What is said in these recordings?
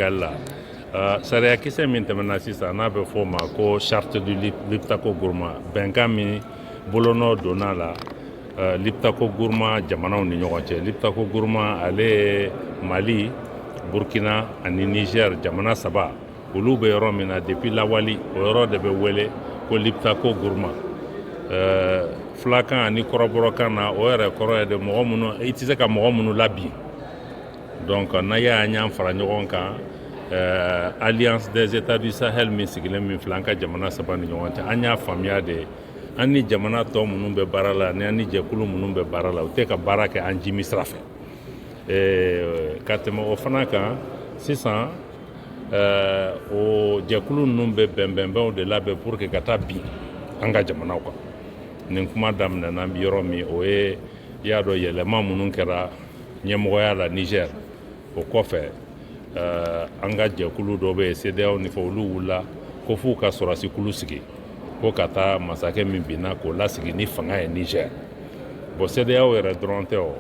Sénégal la sariya kisɛ min tɛmɛna sisan n'a bɛ fɔ o ma ko charte du Liptako Gourma bɛnkan min bolonɔ donna la Liptako Gourma jamanaw ni ɲɔgɔn cɛ. Liptako Gourma ale ye Mali, Burkina ani Niger jamana saba olu bɛ yɔrɔ min na depuis lawali o yɔrɔ de bɛ wele ko Liptako Gourma. Fulakan ani kɔrɔbɔrɔkan na o yɛrɛ kɔrɔ ye de mɔgɔ minnu i tɛ se ka mɔgɔ minnu labin. Donc n'a y'an y'an fara ɲɔgɔn kan Alliance des États du Sahel min sigilen min filɛ an ka jamana saba ni ɲɔgɔn cɛ an y'a faamuya de an ni jamana tɔ minnu bɛ baara la ani an ni jɛkulu minnu bɛ baara la u tɛ ka baara kɛ an jimi sira fɛ. Ka tɛmɛ o fana kan sisan o jɛkulu ninnu bɛ bɛnbɛnbɛnw de labɛn pour que ka taa bin an ka jamanaw kan. Nin kuma daminɛna yɔrɔ min o ye i y'a dɔn yɛlɛma minnu kɛra ɲɛmɔgɔya la Niger o kɔfɛ an ka jɛkulu dɔ bɛ yen CEDEAO ni fɛ olu wulila ko f'u ka sɔrɔdasikulu sigi ko ka taa masakɛ min binna k'o lasigi ni fanga ye Niger. Bon CEDEAO yɛrɛ dɔrɔn tɛ o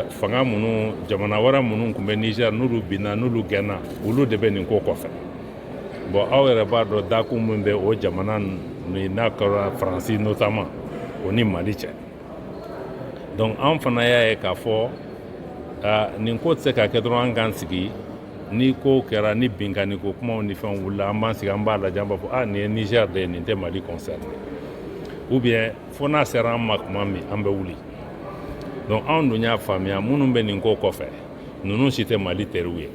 fanga minnu jamana wɛrɛ minnu tun bɛ Niger n'olu binna n'olu gɛnna olu de bɛ nin ko kɔfɛ. Bon aw yɛrɛ b'a dɔn dakun min bɛ o jamana ni n'a kɛra Faransi notamment o ni Mali cɛ. Donc an fana y'a ye k'a fɔ nin ko tɛ se ka kɛ dɔrɔn an k'an sigi ni ko kɛra ni binkani ko kumaw ni fɛnw wulila an b'an sigi an b'a lajɛ an b'a fɔ nin ye Niger de ye nin tɛ Mali concerné ou bien fo n'a sera an ma tuma min an bɛ wuli. Donc anw dun y'a faamuya minnu bɛ nin ko kɔfɛ ninnu si tɛ Mali teriw ye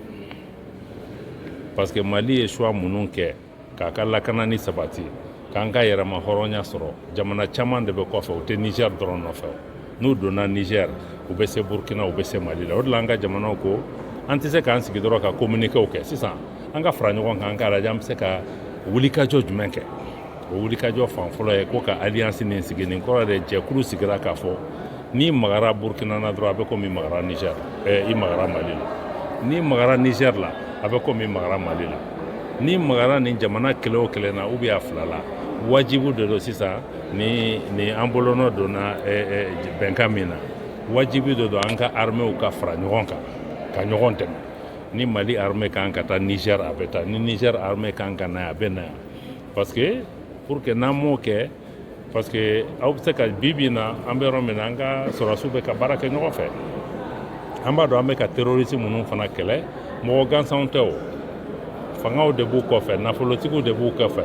parce que Mali ye choix minnu kɛ k'a ka lakanani sabati k'an ka yɛrɛma hɔrɔnya sɔrɔ jamana caman de bɛ kɔfɛ u tɛ Niger dɔrɔn nɔfɛ n'u donna Niger u bɛ se Burkina u bɛ se Mali la o de la an ka jamanaw ko an tɛ se k'an sigi dɔrɔn ka communiquéw kɛ sisan an ka fara ɲɔgɔn kan an k'a lajɛ an bɛ se ka wulikajɔ jumɛn kɛ o wulikajɔ fan fɔlɔ ye ko ka alliance nin sigi nin kɔrɔ de jɛkulu sigira k'a fɔ n'i magara Burkina na dɔrɔn a bɛ komi i magara Niger i magara Mali la n'i magara Niger la a bɛ komi i magara Mali la n'i magara nin jamana kelen o kelen na ou bien a fila la wajibu de don sisan ni an bolonɔ donna bɛnkan min na wajibi de don an ka armɛw ka fara ɲɔgɔn kan ka ɲɔgɔn dɛmɛ ni Mali armée kan ka taa Niger a bɛ taa ni Niger armée kan ka na a bɛ na parce que pour que n'an m'o kɛ parce que aw bɛ se ka bi na an bɛ yɔrɔ min na an ka sɔrɔdasiw bɛ ka baara kɛ ɲɔgɔn fɛ an b'a dɔn an bɛ ka terrorisme minnu fana kɛlɛ mɔgɔ gansanw tɛ o fangaw de b'u kɔfɛ nafolotigiw de b'u kɔfɛ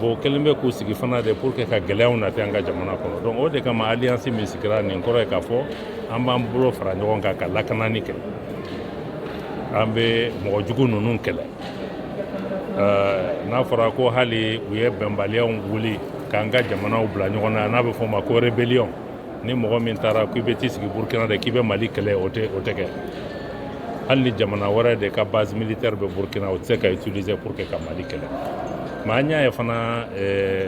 bon kelen bɛ k'u sigi fana de pour que ka gɛlɛyaw nati an ka jamana kɔnɔ donc o de kama alliance min sigira nin kɔrɔ ye k'a fɔ an b'an bolo fara ɲɔgɔn kan ka lakanani kɛ an bɛ mɔgɔ jugu ninnu kɛlɛ n'a fɔra ko hali u ye bɛnbaliyaw wuli k'an ka jamanaw bila ɲɔgɔn na n'a bɛ fɔ o ma ko rébellion ni mɔgɔ min taara k'i bɛ t'i sigi Burkina de k'i bɛ Mali kɛlɛ o tɛ kɛ hali ni jamana wɛrɛ de ka base militaire bɛ Burkina o tɛ se ka utiliser pour que ka Mali kɛlɛ mais an y'a ye fana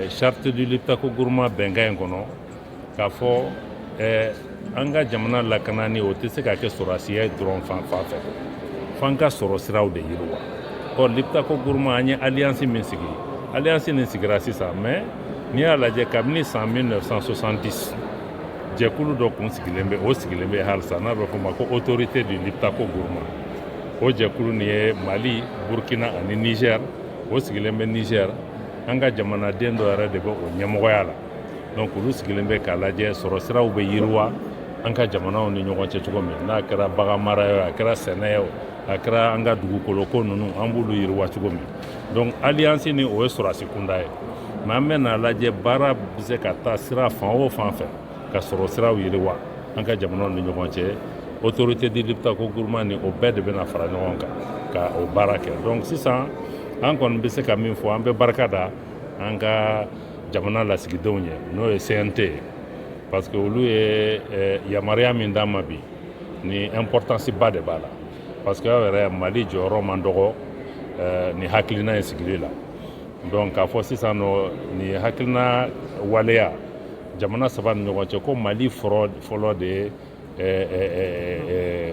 charte du Liptako Gourma bɛnkan in kɔnɔ k'a fɔ an ka jamana lakanani o tɛ se ka kɛ sɔrɔdasiya dɔrɔn fan fɛ f'an ka sɔrɔ siraw de yiriwa Liptako Gourma an ye alliance min sigi alliance nin sigira sisan mais n'i y'a lajɛ kabini san 1970 jɛkulu dɔ kun sigilen bɛ o sigilen bɛ halisa n'a bɛ fɔ o ma ko autorité du Liptako Gourma o jɛkulu nin ye Mali Burkina ani Niger o sigilen bɛ Niger an ka jamanaden dɔ yɛrɛ de bɛ o ɲɛmɔgɔya la donc olu sigilen bɛ k'a lajɛ sɔrɔ siraw bɛ yiriwa an ka jamanaw ni ɲɔgɔn cɛ cogo min n'a kɛra bagan mara ye a kɛra sɛnɛ ye a kɛra an ka dugukolo ko ninnu an b'olu yiriwa cogo min donc alliance ni o ye sɔrɔdasi kunda ye mais an bɛ n'a lajɛ baara bɛ se ka taa sira fan o fan fɛ ka sɔrɔ siraw yiriwa an ka jamanaw ni ɲɔgɔn cɛ autorité du Liptako Gourma ni o bɛɛ de bɛna fara ɲɔgɔn kan ka o baara kɛ donc sisan an kɔni bɛ se ka min fɔ an bɛ barika da an ka jamana lasigidenw ye n'o ye CNT ye parce que olu ye yamaruya min d'an ma bi ni importance ba de b'a la parce que aw yɛrɛ Mali jɔyɔrɔ man dɔgɔ ni hakilina ye sigili la donc k'a fɔ sisan nɔ ni hakilina waleya jamana saba ni ɲɔgɔn cɛ ko Mali fɔlɔ de ye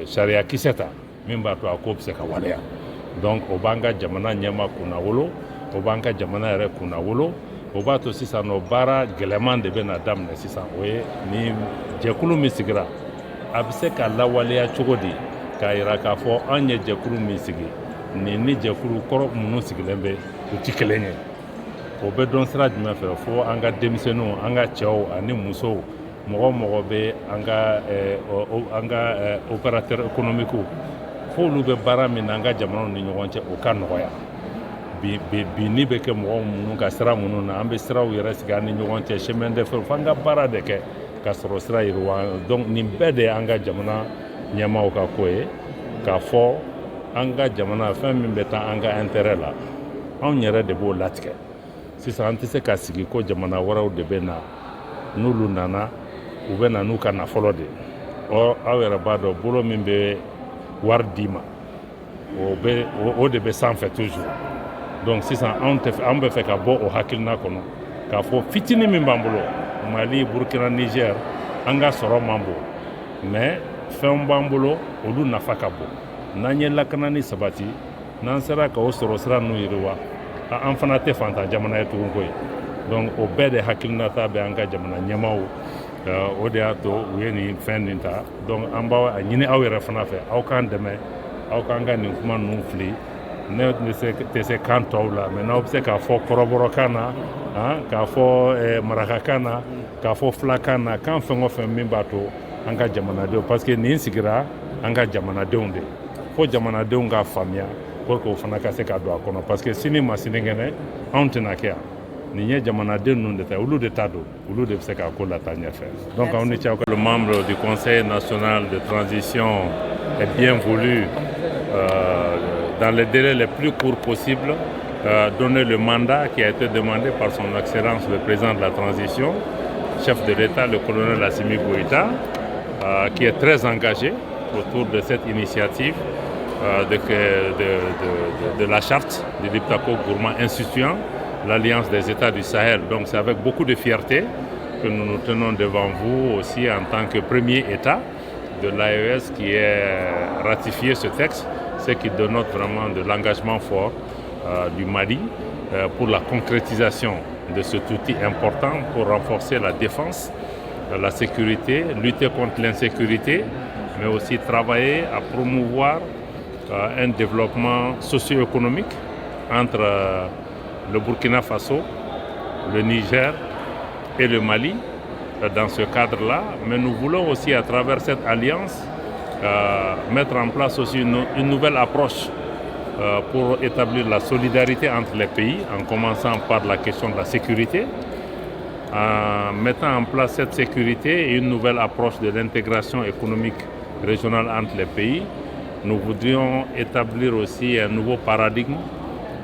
sariya kisɛ ta min b'a to a ko bɛ se ka waleya donc o b'an ka jamana ɲɛma kunna wolo o b'an ka jamana yɛrɛ kunna wolo o b'a to sisan nɔ baara gɛlɛman de bɛna daminɛ sisan o ye ni jɛkulu min sigira a bɛ se ka lawaleya cogo di k'a yira k'a fɔ an ye jɛkulu min sigi ni jɛkulu kɔrɔ minnu sigilen bɛ u ti kelen ye o bɛ dɔn sira jumɛn fɛ fo an ka denmisɛnninw an ka cɛw ani musow mɔgɔ mɔgɔ bɛ an ka opérateur économique fo olu bɛ baara min na an ka jamanaw ni ɲɔgɔn cɛ o ka nɔgɔya bi ni bɛ kɛ mɔgɔ minnu ka sira minnu na an bɛ siraw yɛrɛ sigi an ni ɲɔgɔn cɛ chemin de fer fo an ka baara de kɛ ka sɔrɔ sira yiriwa donc nin bɛɛ de ye an ka jamana ɲɛmaaw ka ko ye k'a fɔ an ka jamana fɛn min bɛ taa an ka intérêt la anw yɛrɛ de b'o latigɛ sisan an tɛ se ka sigi ko jamana wɛrɛw de bɛ na n'olu nana u bɛ na n'u ka nafolo de aw yɛrɛ b'a dɔn bolo min bɛ wari d'i ma o de bɛ sanfɛ toujours donc sisan an bɛ fɛ ka bɔ o hakilina kɔnɔ k'a fɔ fitinin min b'an bolo Mali Burkina Niger an ka sɔrɔ man bon mais fɛnw b'an bolo olu nafa ka bon n'an ye lakanani sabati n'an sera ka o sɔrɔ sira ninnu yiriwa an fana tɛ fantan jamana ye tugun koyi donc o bɛɛ de hakilinata bɛ an ka jamana ɲɛmaaw o de y'a to u ye nin fɛn nin ta donc an b'a ɲini aw yɛrɛ fana fɛ aw k'an dɛmɛ aw k'an ka nin kuma ninnu fili ne tɛ se kan tɔw la mais n'aw bɛ se k'a fɔ kɔrɔbɔrɔkan na k'a fɔ marakakan na k'a fɔ filakan na kan fɛn o fɛn min b'a to an ka jamanadenw parce que nin sigira an ka jamanadenw de fo jamanadenw k'a faamuya pour que o fana ka se ka don a kɔnɔ parce que sini ma sinikɛnɛ anw tɛna kɛ yan nin ye jamanaden ninnu de ta olu de ta don olu de bɛ se k'a ko lataa ɲɛfɛ donc anw ni cɛw le membre du conseil national de transition est bien voulu dans les délais les plus courts possibles donner le mandat qui a été demandé par son excellence le président de la transition chef de l'État le colonel Assimi Goïta qui est très engagé autour de cette initiative de la charte de Liptako Gourma instituant l'Alliance des États du Sahel. Donc c'est avec beaucoup de fierté que nous nous tenons devant vous aussi en tant que premier État de l'AES qui a ratifié ce texte, ce qui dénote vraiment de l'engagement fort du Mali pour la concrétisation de cet outil important pour renforcer la défense, la sécurité, lutter contre l'insécurité, mais aussi travailler à promouvoir un développement socio-économique entre le Burkina Faso, le Niger et le Mali dans ce cadre-là. Mais nous voulons aussi, à travers cette alliance, mettre en place aussi une nouvelle approche pour établir la solidarité entre les pays, en commençant par la question de la sécurité, en mettant en place cette sécurité et une nouvelle approche de l'intégration économique régionale entre les pays. Nous voudrions établir aussi un nouveau paradigme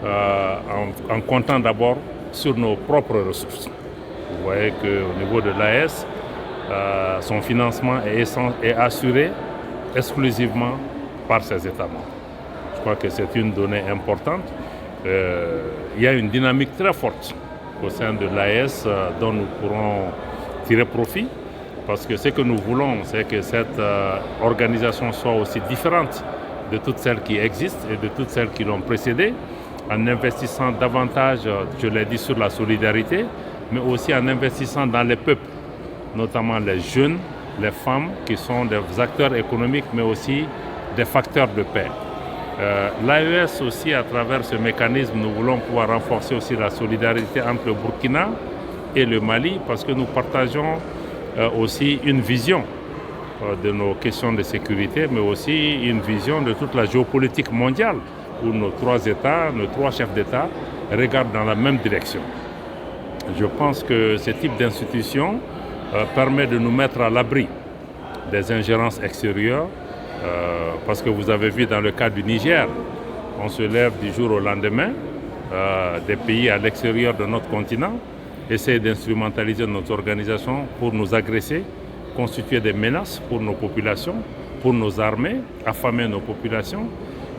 en comptant d'abord sur nos propres ressources. Vous voyez qu'au niveau de l'AES, son financement est assuré exclusivement par ses États membres. Je crois que c'est une donnée importante. Il y a une dynamique très forte au sein de l'AES dont nous pourrons tirer profit parce que ce que nous voulons, c'est que cette organisation soit aussi différente de toutes celles qui existent et de toutes celles qui l'ont précédée, en investissant davantage, je l'ai dit, sur la solidarité, mais aussi en investissant dans les peuples, notamment les jeunes, les femmes, qui sont des acteurs économiques, mais aussi des facteurs de paix. L'AES aussi, à travers ce mécanisme, nous voulons pouvoir renforcer aussi la solidarité entre le Burkina et le Mali, parce que nous partageons aussi une vision de nos questions de sécurité, mais aussi une vision de toute la géopolitique mondiale, où nos trois États, nos trois chefs d'État regardent dans la même direction. Je pense que ce type d'institution permet de nous mettre à l'abri des ingérences extérieures, parce que vous avez vu dans le cas du Niger, on se lève du jour au lendemain, des pays à l'extérieur de notre continent essaient d'instrumentaliser notre organisation pour nous agresser, constituer des menaces pour nos populations, pour nos armées, affamer nos populations.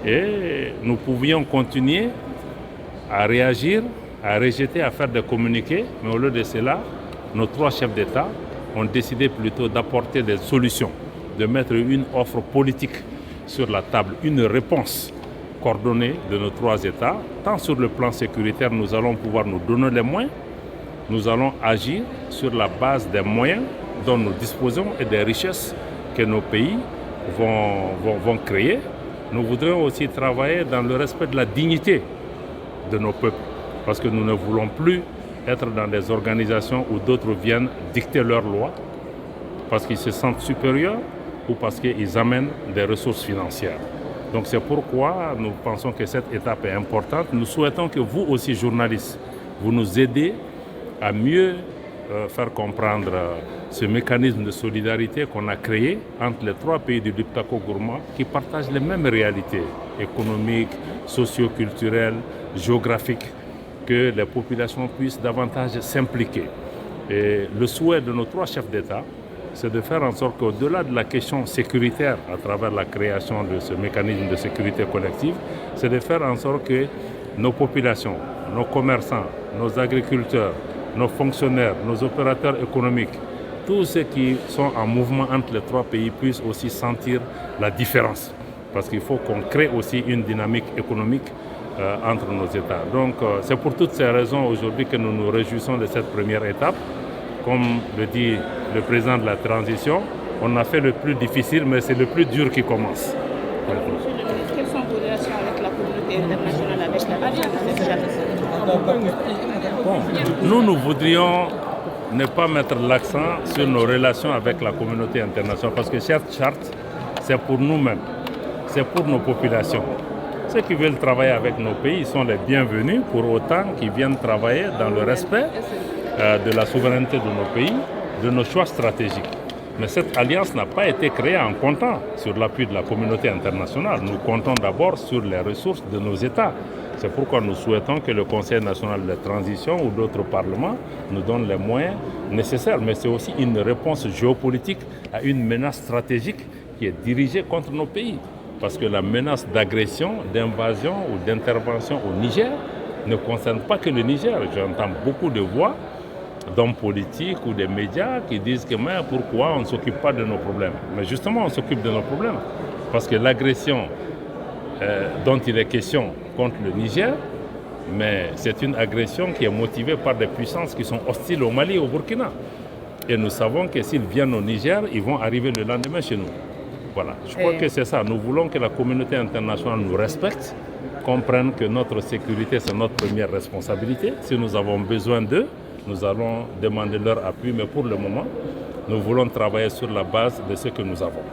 Et nous pouvions continuer à réagir, à rejeter, à faire des communiqués, mais au lieu de cela, nos trois chefs d'État ont décidé plutôt d'apporter des solutions, de mettre une offre politique sur la table, une réponse coordonnée de nos trois États. Tant sur le plan sécuritaire, nous allons pouvoir nous donner les moyens, nous allons agir sur la base des moyens dont nous disposons et des richesses que nos pays vont créer. nous voudrions aussi travailler dans le respect de la dignité de nos peuples, parce que nous ne voulons plus être dans des organisations où d'autres viennent dicter leurs lois, parce qu'ils se sentent supérieurs ou parce qu'ils amènent des ressources financières. Donc c'est pourquoi nous pensons que cette étape est importante. Nous souhaitons que vous aussi, journalistes, vous nous aidez à mieux faire comprendre ce mécanisme de solidarité qu'on a créé entre les 3 pays du Liptako Gourma qui partagent les mêmes réalités économiques, socio-culturelles, géographiques, que les populations puissent davantage s'impliquer. Et le souhait de nos 3 chefs d'État, c'est de faire en sorte qu'au-delà de la question sécuritaire, à travers la création de ce mécanisme de sécurité collective, c'est de faire en sorte que nos populations, nos commerçants, nos agriculteurs, nos fonctionnaires, nos opérateurs économiques, tous ceux qui sont en mouvement entre les 3 pays puissent aussi sentir la différence. Parce qu'il faut qu'on crée aussi une dynamique économique entre nos États. Donc c'est pour toutes ces raisons aujourd'hui que nous nous réjouissons de cette première étape. Comme le dit le président de la transition, on a fait le plus difficile, mais c'est le plus dur qui commence. Monsieur le ministre, quelles sont vos relations avec la communauté internationale, avec la Nous voudrions ne pas mettre l'accent sur nos relations avec la communauté internationale, parce que cette charte, c'est pour nous-mêmes, c'est pour nos populations. Ceux qui veulent travailler avec nos pays sont les bienvenus, pour autant qu'ils viennent travailler dans le respect de la souveraineté de nos pays, de nos choix stratégiques. Mais cette alliance n'a pas été créée en comptant sur l'appui de la communauté internationale. Nous comptons d'abord sur les ressources de nos États. C'est pourquoi nous souhaitons que le Conseil national de transition ou d'autres parlements nous donnent les moyens nécessaires. Mais c'est aussi une réponse géopolitique à une menace stratégique qui est dirigée contre nos pays. Parce que la menace d'agression, d'invasion ou d'intervention au Niger ne concerne pas que le Niger. J'entends beaucoup de voix d'hommes politiques ou des médias qui disent que mais pourquoi on ne s'occupe pas de nos problèmes. Mais justement, on s'occupe de nos problèmes. Parce que l'agression dont il est question contre le Niger, mais c'est une agression qui est motivée par des puissances qui sont hostiles au Mali et au Burkina. Et nous savons que s'ils viennent au Niger, ils vont arriver le lendemain chez nous. Voilà, je crois que c'est ça. Nous voulons que la communauté internationale nous respecte, comprenne que notre sécurité, c'est notre première responsabilité. Si nous avons besoin d'eux, nous allons demander leur appui, mais pour le moment, nous voulons travailler sur la base de ce que nous avons.